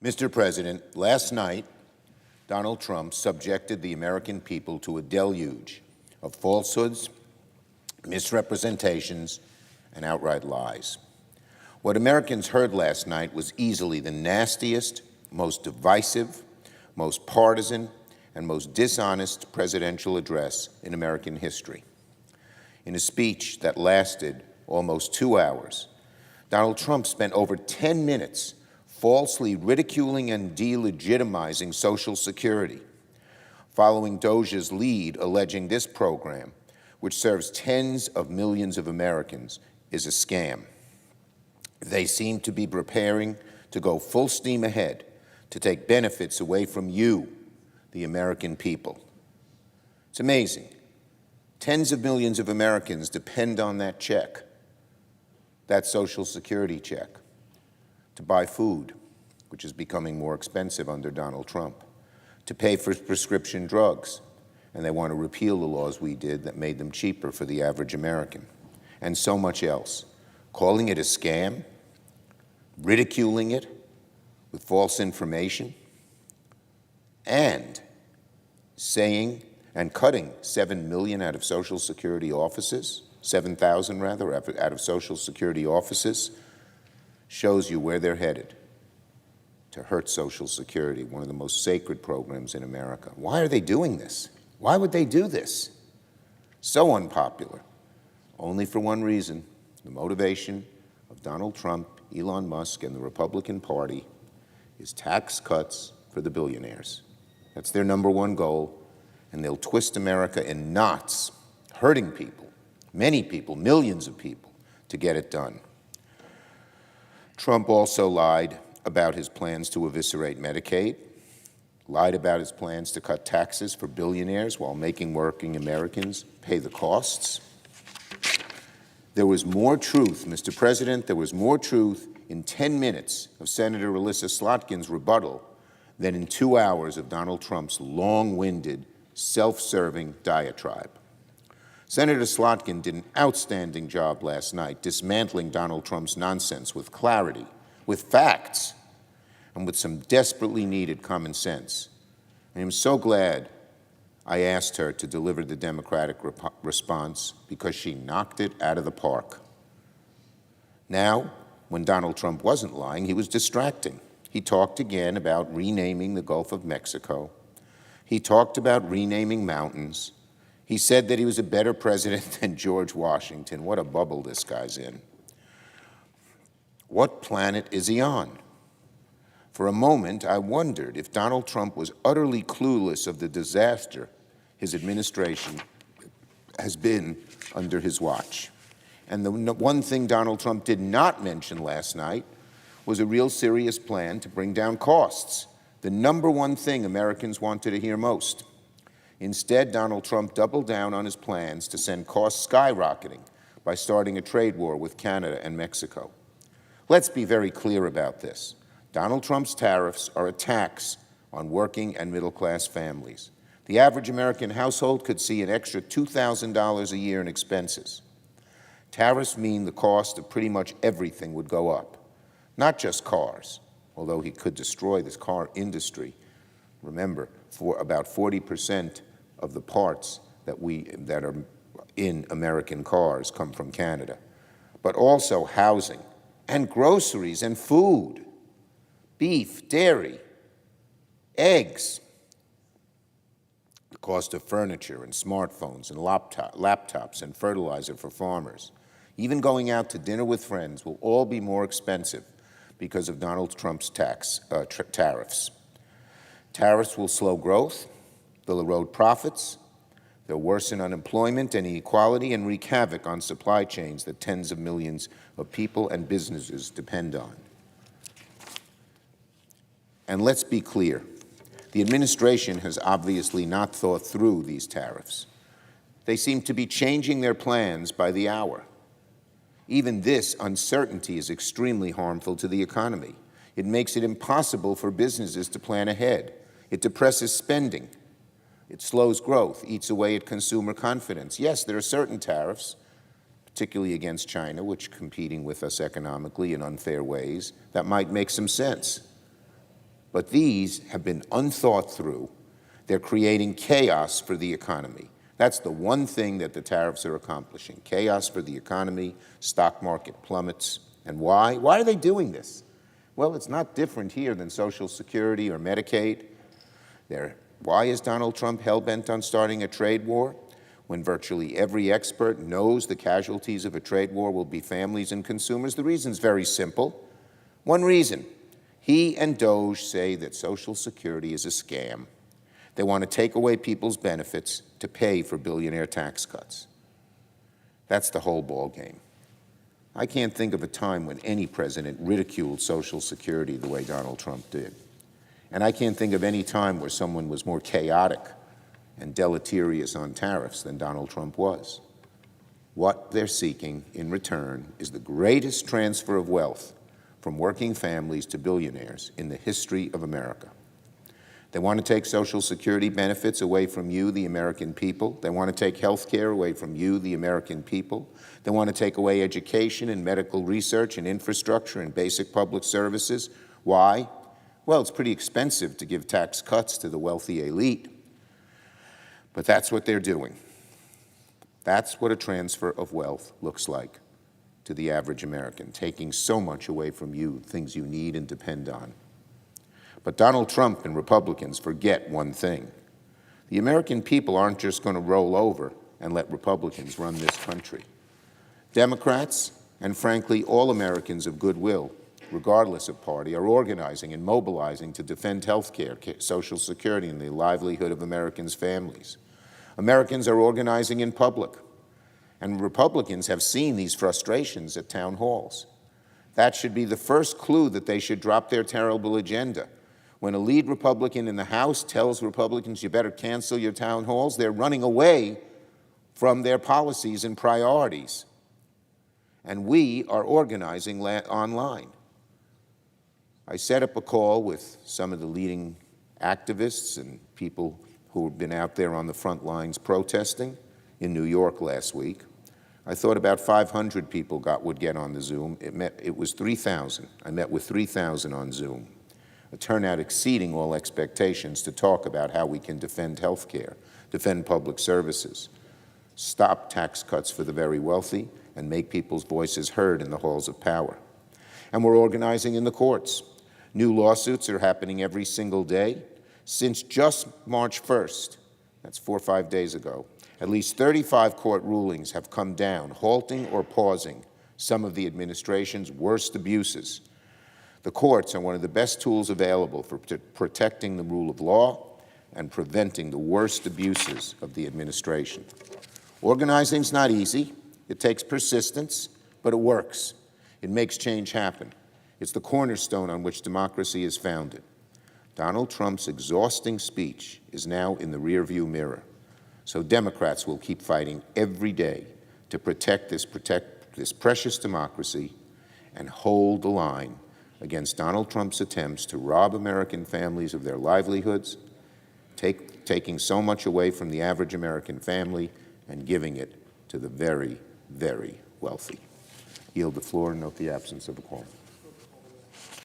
Mr. President, last night, Donald Trump subjected the American people to a deluge of falsehoods, misrepresentations, and outright lies. What Americans heard last night was easily the nastiest, most divisive, most partisan, and most dishonest presidential address in American history. In a speech that lasted almost 2 hours, Donald Trump spent over 10 minutes falsely ridiculing and delegitimizing Social Security, following Deluge's lead alleging this program, which serves tens of millions of Americans, is a scam. They seem to be preparing to go full steam ahead to take benefits away from you, the American people. It's amazing. Tens of millions of Americans depend on that check, that Social Security check, to buy food, which is becoming more expensive under Donald Trump, to pay for prescription drugs, and they want to repeal the laws we did that made them cheaper for the average American, and so much else. Calling it a scam, ridiculing it with false information, and saying and cutting 7 million out of Social Security offices, 7,000 rather, out of Social Security offices, shows you where they're headed, to hurt Social Security, one of the most sacred programs in America. Why are they doing this? Why would they do this? So unpopular. Only for one reason: the motivation of Donald Trump, Elon Musk, and the Republican Party is tax cuts for the billionaires. That's their number one goal, and they'll twist America in knots, hurting people, many people, millions of people, to get it done. Trump also lied about his plans to eviscerate Medicaid, lied about his plans to cut taxes for billionaires while making working Americans pay the costs. There was more truth, Mr. President, there was more truth in 10 minutes of Senator Alyssa Slotkin's rebuttal than in 2 hours of Donald Trump's long-winded, self-serving diatribe. Senator Slotkin did an outstanding job last night dismantling Donald Trump's nonsense with clarity, with facts, and with some desperately needed common sense. I am so glad I asked her to deliver the Democratic response, because she knocked it out of the park. Now, when Donald Trump wasn't lying, he was distracting. He talked again about renaming the Gulf of Mexico. He talked about renaming mountains. He said that he was a better president than George Washington. What a bubble this guy's in. What planet is he on? For a moment, I wondered if Donald Trump was utterly clueless of the disaster his administration has been under his watch. And the one thing Donald Trump did not mention last night was a real serious plan to bring down costs, the number one thing Americans wanted to hear most. Instead, Donald Trump doubled down on his plans to send costs skyrocketing by starting a trade war with Canada and Mexico. Let's be very clear about this. Donald Trump's tariffs are a tax on working and middle-class families. The average American household could see an extra $2,000 a year in expenses. Tariffs mean the cost of pretty much everything would go up, not just cars, although he could destroy this car industry. Remember, for about 40% of the parts that are in American cars come from Canada, but also housing and groceries and food, beef, dairy, eggs, the cost of furniture and smartphones and laptops and fertilizer for farmers. Even going out to dinner with friends will all be more expensive because of Donald Trump's tariffs. Tariffs will slow growth, they'll erode profits, they'll worsen unemployment and inequality, and wreak havoc on supply chains that tens of millions of people and businesses depend on. And let's be clear, the administration has obviously not thought through these tariffs. They seem to be changing their plans by the hour. Even this uncertainty is extremely harmful to the economy. It makes it impossible for businesses to plan ahead. It depresses spending. It slows growth, eats away at consumer confidence. Yes, there are certain tariffs, particularly against China, which is competing with us economically in unfair ways, that might make some sense. But these have been unthought through. They're creating chaos for the economy. That's the one thing that the tariffs are accomplishing. Chaos for the economy, stock market plummets. And why? Why are they doing this? Well, it's not different here than Social Security or Medicaid. Why is Donald Trump hell-bent on starting a trade war when virtually every expert knows the casualties of a trade war will be families and consumers? The reason's very simple. One reason. He and Doge say that Social Security is a scam. They want to take away people's benefits to pay for billionaire tax cuts. That's the whole ball game. I can't think of a time when any president ridiculed Social Security the way Donald Trump did. And I can't think of any time where someone was more chaotic and deleterious on tariffs than Donald Trump was. What they're seeking in return is the greatest transfer of wealth from working families to billionaires in the history of America. They want to take Social Security benefits away from you, the American people. They want to take health care away from you, the American people. They want to take away education and medical research and infrastructure and basic public services. Why? Well, it's pretty expensive to give tax cuts to the wealthy elite, but that's what they're doing. That's what a transfer of wealth looks like to the average American, taking so much away from you, things you need and depend on. But Donald Trump and Republicans forget one thing. The American people aren't just going to roll over and let Republicans run this country. Democrats, and frankly, all Americans of goodwill, regardless of party, are organizing and mobilizing to defend health care, Social Security, and the livelihood of Americans' families. Americans are organizing in public, and Republicans have seen these frustrations at town halls. That should be the first clue that they should drop their terrible agenda. When a lead Republican in the House tells Republicans you better cancel your town halls, they're running away from their policies and priorities. And we are organizing online. I set up a call with some of the leading activists and people who have been out there on the front lines protesting in New York last week. I thought about 500 people would get on the Zoom. It was 3,000. I met with 3,000 on Zoom. A turnout exceeding all expectations to talk about how we can defend health care, defend public services, stop tax cuts for the very wealthy, and make people's voices heard in the halls of power. And we're organizing in the courts. New lawsuits are happening every single day. Since just March 1st, that's 4 or 5 days ago, at least 35 court rulings have come down, halting or pausing some of the administration's worst abuses. The courts are one of the best tools available for protecting the rule of law and preventing the worst abuses of the administration. Organizing's not easy. It takes persistence, but it works. It makes change happen. It's the cornerstone on which democracy is founded. Donald Trump's exhausting speech is now in the rearview mirror. So Democrats will keep fighting every day to protect this precious democracy and hold the line against Donald Trump's attempts to rob American families of their livelihoods, taking so much away from the average American family and giving it to the very, very wealthy. Yield the floor and note the absence of a quorum.